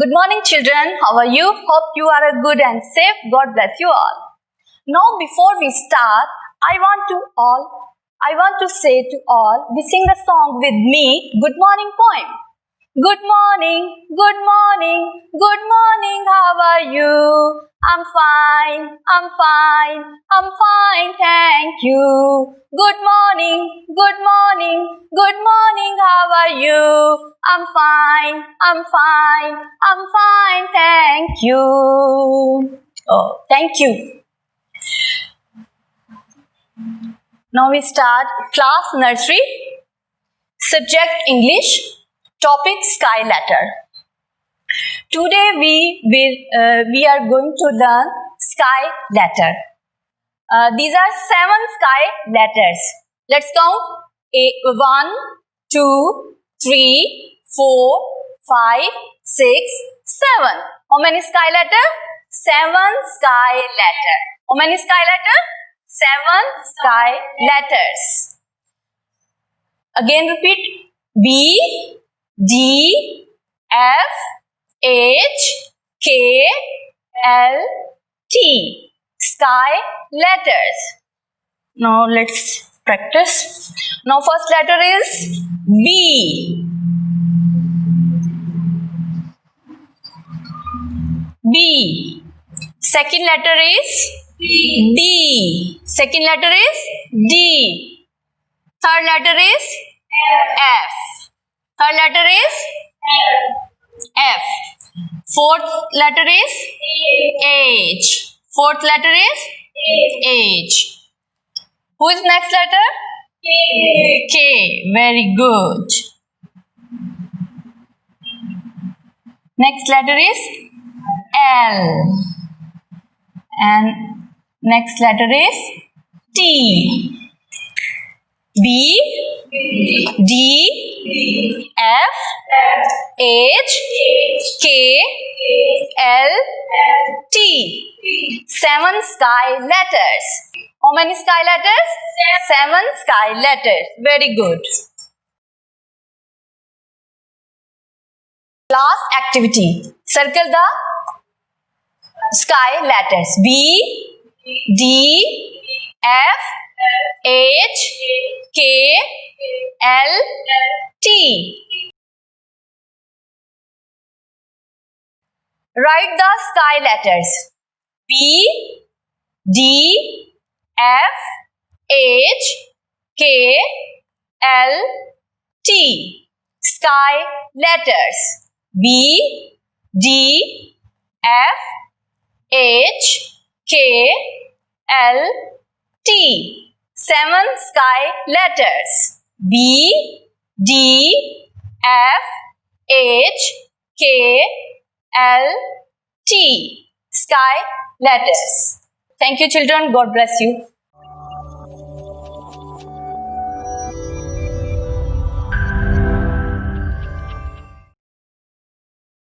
Good morning, children. How are you? Hope you are good and safe. God bless you all. Now, before we start, I want to say to all, we sing a song with me, Good Morning poem. Good morning, good morning, good morning, how are you? I'm fine, thank you. Good morning, good morning, good morning, how are you? I'm fine, thank you. Oh, thank you. Now we start class nursery, subject English, topic sky letter. Today we are going to learn sky letter. These are 7 sky letters. Let's count. 1, 2, 3, 4, 5, 6, 7. How many sky letter? 7 sky letter. How many sky letter? 7 sky letters. Again repeat. B, D, F, H, K, L, T. Sky letters. Now let's practice. Now first letter is B. B. Second letter is D. Second letter is D. Third letter is F. Third letter is F. Fourth letter is H. Fourth letter is H. Who is next letter? K. Very good. Next letter is L. And next letter is T. B, D, F, H, K, L, T. 7 sky letters. How many sky letters? 7 sky letters. Very good. Class activity. Circle the sky letters. B, D, F, H, K, L, T. Write the sky letters. B, D, F, H, K, L, T. Sky letters. B, D, F, H, K, L, T. 7 sky letters. B, D, F, H, K, L, T. Sky letters. Thank you, children. God bless you.